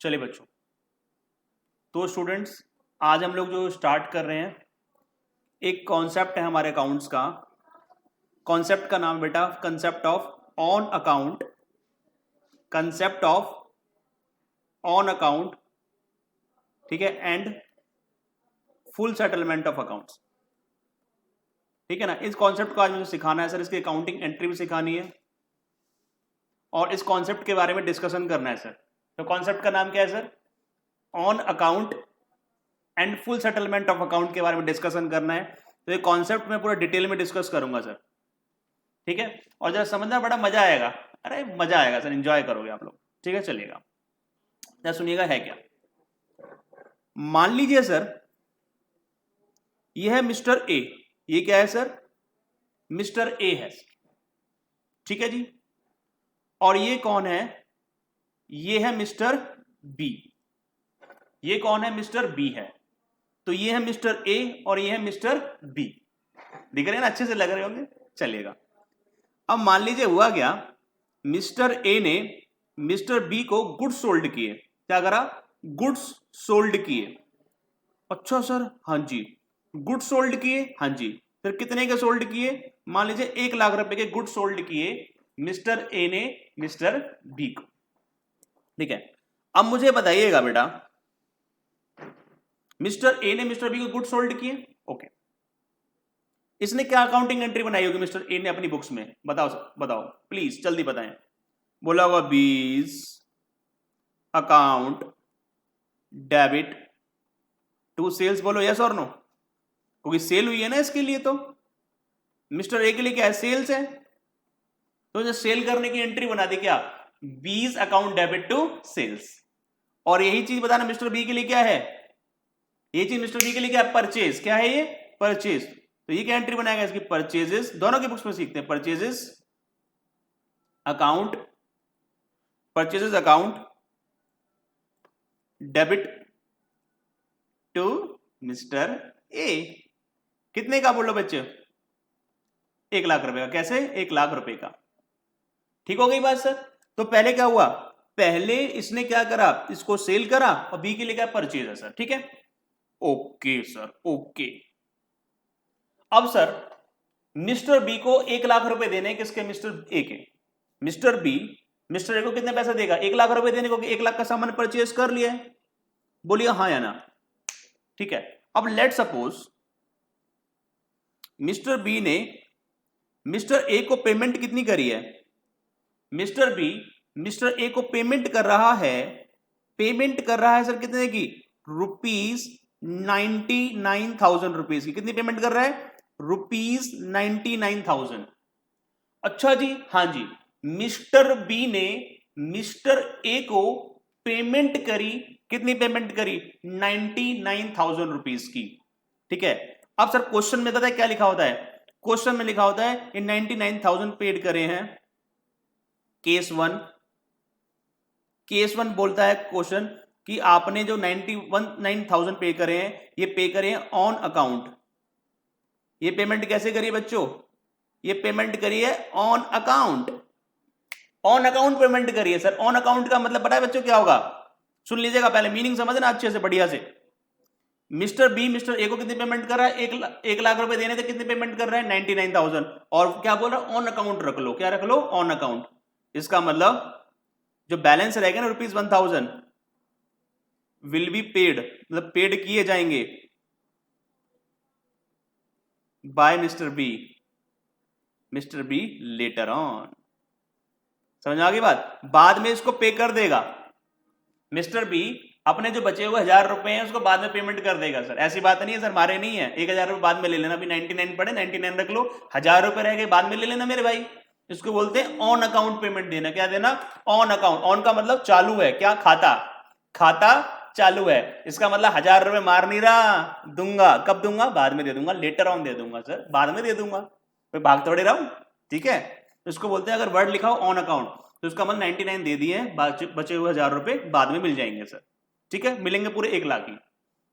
चलिए बच्चों, तो स्टूडेंट्स आज हम लोग जो स्टार्ट कर रहे हैं, एक कॉन्सेप्ट है हमारे अकाउंट्स का। कॉन्सेप्ट का नाम बेटा concept of on account, concept of on account, ठीक है, and full settlement of accounts. ठीक है ना। इस कॉन्सेप्ट को आज मुझे सिखाना है सर, इसकी अकाउंटिंग एंट्री भी सिखानी है और इस कॉन्सेप्ट के बारे में डिस्कशन करना है सर। तो कॉन्सेप्ट का नाम क्या है sir? On account and full settlement of account के बारे में डिस्कशन करना है। तो ये कॉन्सेप्ट में पूरा डिटेल में डिस्कस करूंगा सर, ठीक है। और जरा समझना बड़ा मजा आएगा, अरे मजा आएगा सर, एंजॉय करोगे आप लोग, ठीक है। चलिएगा जरा सुनिएगा है क्या। मान लीजिए सर ये है मिस्टर ए, ये क्या है सर? मिस्टर ए है, ठीक है जी। और ये कौन है? ये है मिस्टर बी। ये कौन है? मिस्टर बी है। तो ये है मिस्टर ए और ये है मिस्टर बी। दिख रहे हैं ना, अच्छे से लग रहे होंगे। चलिएगा अब मान लीजिए हुआ क्या, मिस्टर ए ने मिस्टर बी को गुड्स सोल्ड किए। क्या करा? गुड्स सोल्ड किए। अच्छा सर, हाँ जी, गुड्स सोल्ड किए, हाँ जी। फिर कितने के सोल्ड किए? मान लीजिए 1,00,000 रुपए के गुड्स सोल्ड किए मिस्टर ए ने मिस्टर बी को, ठीक है। अब मुझे बताइएगा बेटा, मिस्टर ए ने मिस्टर बी को गुड्स सोल्ड किए, ओके। इसने क्या अकाउंटिंग एंट्री बनाई होगी मिस्टर ए ने अपनी बुक्स में? बताओ बताओ प्लीज, जल्दी बताएं। बोला होगा 20 अकाउंट डेबिट टू सेल्स। बोलो यस और नो, क्योंकि सेल हुई है ना इसके लिए। तो मिस्टर ए के लिए क्या है? सेल्स है। तो जो सेल करने की एंट्री बना दी क्या? 20 अकाउंट डेबिट टू सेल्स। और यही चीज बताना मिस्टर बी के लिए क्या है? ये चीज मिस्टर बी के लिए क्या है? परचेज। क्या है ये? परचेज। तो ये क्या एंट्री बनाएगा इसकी? परचेजेस। दोनों की बुक्स में सीखते हैं, purchases account, purchases account debit to mister A. कितने का बोलो बच्चे? 1,00,000 रुपए का। कैसे? 1,00,000 रुपए का। ठीक हो गई बात सर। तो पहले क्या हुआ? पहले इसने क्या करा? इसको सेल करा और बी के लिए क्या? परचेज है सर, ठीक है। Okay sir, okay. अब सर मिस्टर बी को 1,00,000 रुपए देने, किसके? मिस्टर ए के। मिस्टर बी मिस्टर ए को कितने पैसे देगा? 1,00,000 रुपए देने को, 1,00,000 का सामान परचेज कर लिया है। बोलिए हाँ या ना, ठीक है। अब लेट सपोज मिस्टर बी ने मिस्टर ए को पेमेंट कितनी करी है? मिस्टर बी मिस्टर ए को पेमेंट कर रहा है, पेमेंट कर रहा है सर कितने की? ₹99,000 रुपीज की। कितनी पेमेंट कर रहा है? ₹99,000। अच्छा जी, हाँ जी। मिस्टर बी ने मिस्टर ए को पेमेंट करी, कितनी पेमेंट करी? 99,000 रुपीज की, ठीक है। अब सर क्वेश्चन में पता है क्या लिखा होता है? क्वेश्चन में लिखा होता है इन 99,000 पेड करे हैं। केस वन बोलता है क्वेश्चन कि आपने जो 9,000 पे करे हैं, ये पे करे हैं ऑन अकाउंट। ये पेमेंट कैसे करी बच्चों? ये पेमेंट करी है on account. On account payment करी है सर। ऑन अकाउंट का मतलब पता है बच्चों क्या होगा? सुन लीजिएगा, पहले मीनिंग समझना अच्छे से, बढ़िया से। मिस्टर बी मिस्टर ए को कितनी पेमेंट कर रहा है? 1,00,000 रुपए देने थे, कितनी पेमेंट कर रहा है? 99,000। और क्या बोल रहा है? ऑन अकाउंट रख लो। क्या रख लो? On account. इसका मतलब जो बैलेंस रहेगा ना ₹1,000 विल बी पेड, मतलब पेड किए जाएंगे by mister B later on. समझ आ गई बात? बाद में इसको पे कर देगा मिस्टर बी। अपने जो बचे हुए 1,000 रुपए हैं उसको बाद में पेमेंट कर देगा सर। ऐसी बात नहीं है सर, मारे नहीं है। 1,000 रुपए बाद में ले लेना, अभी 99 पड़े, 99 रख लो, 1,000 रुपए रह गए बाद में ले लेना मेरे भाई। इसको बोलते हैं ऑन अकाउंट पेमेंट देना। क्या देना? On account. ऑन का मतलब चालू है। क्या? खाता, खाता चालू है। इसका मतलब 1,000 रुपए मार नहीं रहा, दूंगा। कब दूंगा? बाद में दे दूंगा, लेटर ऑन दे दूंगा सर, बाद में दे दूंगा। मैं भाग थोड़े रहा हूं, ठीक है। इसको बोलते हैं अगर वर्ड लिखा हो ऑन अकाउंट तो इसका मतलब 99 दे दिए, बचे हुए 1,000 रुपए बाद में मिल जाएंगे सर, ठीक है। मिलेंगे पूरे 1,00,000 ही,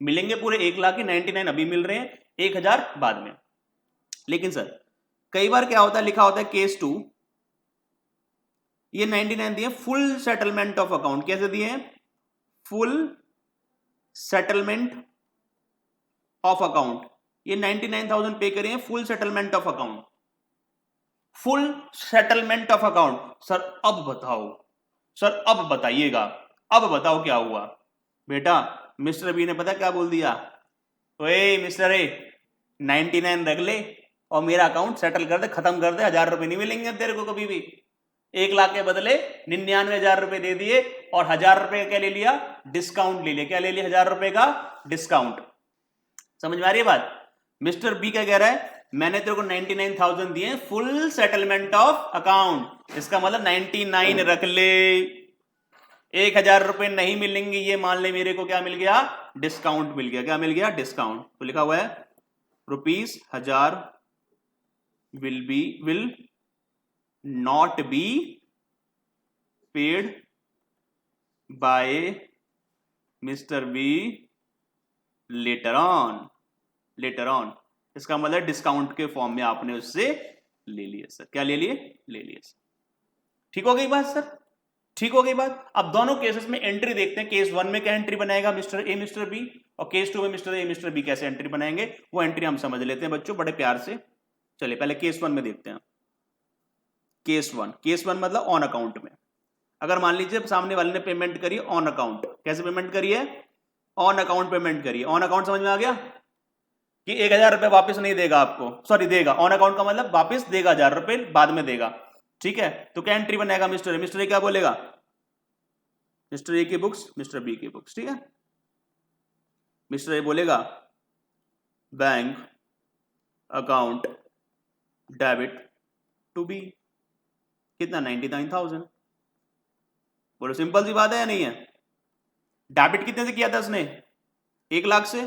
मिलेंगे पूरे 1,00,000 ही। 99 अभी मिल रहे हैं, 1,000 बाद में। लेकिन सर कई बार क्या होता है, लिखा होता है केस 2, ये 99 दिए फुल सेटलमेंट ऑफ अकाउंट। कैसे दिए हैं? फुल सेटलमेंट ऑफ अकाउंट, ये 99,000 पे करिए full settlement of account, full settlement of account. Sir अब बताओ, सर अब बताइएगा, अब बताओ क्या हुआ बेटा। मिस्टर बी ने पता क्या बोल दिया, ओए मिस्टर ए 99 रख ले और मेरा अकाउंट सेटल कर दे, खत्म कर दे, 1,000 रुपए नहीं मिलेंगे तेरे को कभी भी। 1 लाख के बदले 99,000 रुपए दे दिए और 1,000 रुपए का क्या ले लिया, डिस्काउंट ले लिया। क्या ले लिया, 1,000 रुपए का डिस्काउंट। समझ में आ रही है बात। मिस्टर बी क्या कह रहा है, मैंने तेरे को 99,000 दिए फुल सेटलमेंट ऑफ अकाउंट, इसका मतलब 99 रख ले, 1,000 रुपए नहीं मिलेंगे, ये मान ले मेरे को क्या मिल गया, डिस्काउंट मिल गया। क्या मिल गया, डिस्काउंट। तो लिखा हुआ है ₹1,000 will not be paid by Mr. B later on। इसका मतलब डिस्काउंट के फॉर्म में आपने उससे ले लिए सर। क्या ले लिए, ले लिए सर। ठीक हो गई बात सर, ठीक हो गई बात। अब दोनों केसेस में एंट्री देखते हैं। केस 1 में क्या एंट्री बनाएगा मिस्टर ए मिस्टर बी, और केस 2 में मिस्टर ए मिस्टर बी कैसे एंट्री बनाएंगे, वो एंट्री हम समझ लेते हैं बच्चों बड़े प्यार से। चलिए पहले केस 1 में देखते हैं। केस 1 मतलब ऑन अकाउंट में। अगर मान लीजिए सामने वाले ने पेमेंट करी ऑन अकाउंट, कैसे पेमेंट करी है, ऑन अकाउंट पेमेंट करी है। ऑन अकाउंट समझ में आ गया कि 1,000 रुपए वापस नहीं देगा आपको, सॉरी देगा, ऑन अकाउंट का मतलब वापस देगा, 1,000 रुपए बाद में देगा। ठीक है, तो क्या एंट्री बनाएगा मिस्टर ए, मिस्टर ए क्या बोलेगा, मिस्टर ए की बुक्स, मिस्टर बी की बुक्स। ठीक है, मिस्टर ए बोलेगा bank account debit to B, कितना 99,000। बोलो सिंपल सी बात है या नहीं है। डेबिट कितने से किया था उसने, 1 लाख से,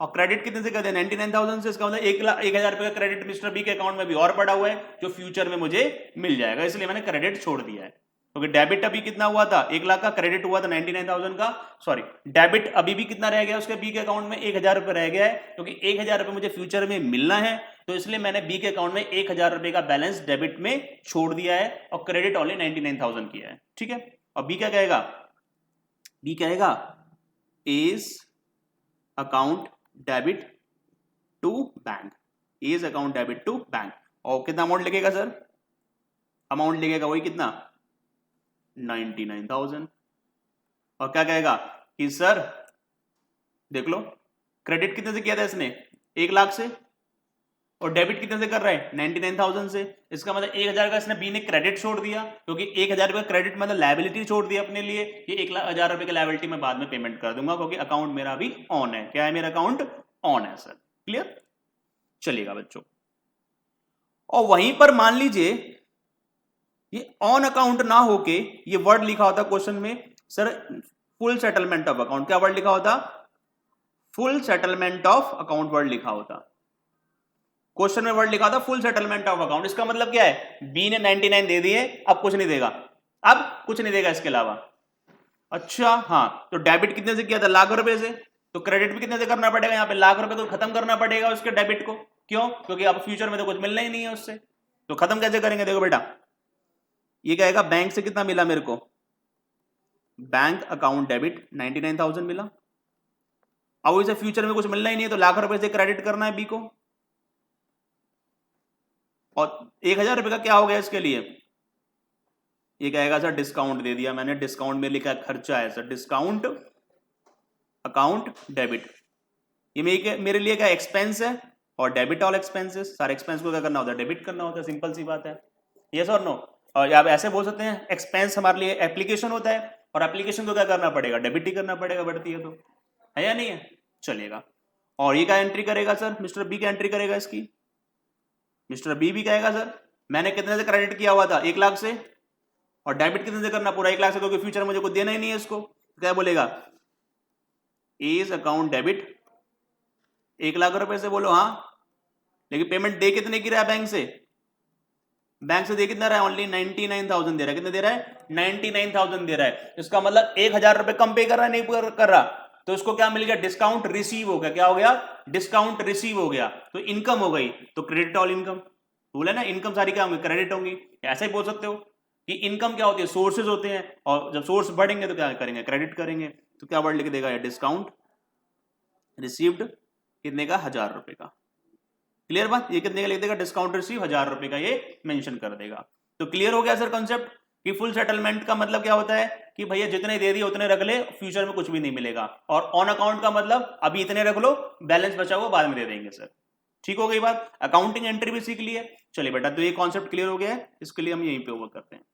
और क्रेडिट कितने से कर दिया, 99,000 से। इसका मतलब 1,000 रुपए का क्रेडिट मिस्टर बी के अकाउंट में भी और पड़ा हुआ है जो फ्यूचर में मुझे मिल जाएगा, इसलिए मैंने क्रेडिट छोड़ दिया है। क्योंकि डेबिट अभी कितना हुआ था, 1 लाख का, क्रेडिट हुआ था 99,000 का, सॉरी डेबिट अभी भी कितना रह गया उसके बी के अकाउंट में, 1,000 रुपए रह गया है, क्योंकि 1,000 रुपए मुझे फ्यूचर में मिलना है, तो इसलिए मैंने बी के अकाउंट में 1,000 रुपए का बैलेंस डेबिट में छोड़ दिया है और क्रेडिट ओनली 99,000 किया है। ठीक है, और बी क्या कहेगा, बी कहेगा his account debit to bank, his account debit to bank. और कितना अमाउंट लिखेगा सर, अमाउंट लिखेगा वही कितना 99,000। और क्या कहेगा कि सर देख लो क्रेडिट कितने से किया था इसने, 1 लाख से, और डेबिट कितने से कर रहा है 99,000 से। इसका मतलब 1,000 का इसने बी ने क्रेडिट छोड़ दिया, क्योंकि 1,000 रुपए क्रेडिट मतलब लायबिलिटी छोड़ दी अपने लिए, ये 1,000 रुपए की लायबिलिटी में बाद में पेमेंट कर दूंगा, क्योंकि अकाउंट मेरा अभी ऑन है। क्या है, मेरा अकाउंट ऑन है सर। क्लियर, चलिएगा बच्चों। और वहीं पर मान लीजिए ये ऑन अकाउंट ना होके ये वर्ड लिखा होता क्वेश्चन में sir full settlement of account, क्या वर्ड लिखा होता, full settlement of account word लिखा होता। क्वेश्चन में वर्ड लिखा था फुल सेटलमेंट ऑफ अकाउंट, इसका मतलब क्या है, बी ने 99 दे दिए, अब कुछ नहीं देगा, अब कुछ नहीं देगा इसके अलावा। अच्छा हाँ, तो डेबिट कितने से किया था, लाख रुपए से, तो क्रेडिट भी कितने से करना पड़ेगा, यहाँ पे लाख रुपए तो खत्म करना पड़ेगा उसके डेबिट को। क्यों, क्योंकि अब फ्यूचर में तो कुछ मिलना ही नहीं है उससे, तो खत्म कैसे करेंगे। देखो बेटा, ये कहेगा बैंक से कितना मिला मेरे को, बैंक अकाउंट डेबिट 99,000 मिला, अब इसे फ्यूचर में कुछ मिलना ही नहीं है, तो लाख रुपए से क्रेडिट करना है बी को, और 1,000 रुपए का क्या हो गया इसके लिए, ये कहेगा सर डिस्काउंट दे दिया मैंने, डिस्काउंट में लिखा खर्चा है सर, डिस्काउंट अकाउंट डेबिट, ये मेरे लिए क्या एक्सपेंस है, और डेबिट ऑल एक्सपेंसेस, सारे एक्सपेंस को क्या करना होता है, डेबिट करना होता है, सिंपल सी बात है। यस और नो। और आप ऐसे बोल सकते हैं एक्सपेंस हमारे लिए एप्लीकेशन होता है, और एप्लीकेशन को क्या करना पड़ेगा, डेबिट ही करना पड़ेगा, बढ़ती है तो, है या नहीं है, चलेगा। और ये क्या एंट्री करेगा सर, मिस्टर बी क्या एंट्री करेगा इसकी, मिस्टर बी भी कहेगा सर मैंने कितने से क्रेडिट किया हुआ था, 1 लाख से, और डेबिट कितने से करना, पूरा 1 लाख से, क्योंकि फ्यूचर में मुझे कुछ देना ही नहीं है इसको। क्या बोलेगा, इज अकाउंट डेबिट 1 लाख रुपए से, बोलो हाँ, लेकिन पेमेंट दे कितने की रहा है बैंक से, बैंक से दे कितना रहा है, ओनली 99,000 दे रहा है। कितने दे रहा है, 99,000 दे रहा है। इसका मतलब 1,000 रुपए कम पे कर रहा है, नहीं कर रहा, तो इसको क्या मिल गया, डिस्काउंट रिसीव हो गया। क्या हो गया, डिस्काउंट रिसीव हो गया, तो इनकम हो गई, तो क्रेडिट ऑल इनकम, बोला ना इनकम सारी क्या होंगी, क्रेडिट होंगी। ऐसा ही बोल सकते हो, कि इनकम क्या होती है, सोर्सेज होते हैं, और जब सोर्स बढ़ेंगे तो क्या करेंगे, क्रेडिट करेंगे। तो क्या वर्ड लिख देगा, डिस्काउंट रिसीव्ड कितने का, 1000 रुपए का। क्लियर बात, ये कितने का लिख देगा, डिस्काउंट रिसीव 1000 रुपए का, ये मेंशन कर देगा। तो क्लियर हो गया सर कॉन्सेप्ट कि फुल सेटलमेंट का मतलब क्या होता है कि भैया जितने दे दिए उतने रख ले, फ्यूचर में कुछ भी नहीं मिलेगा। और ऑन अकाउंट का मतलब अभी इतने रख लो, बैलेंस बचा हुआ बाद में दे देंगे सर। ठीक हो गई बात, अकाउंटिंग एंट्री भी सीख ली है। चलिए बेटा, तो ये कॉन्सेप्ट क्लियर हो गया है, इसके लिए हम यहीं पे वर्क करते हैं।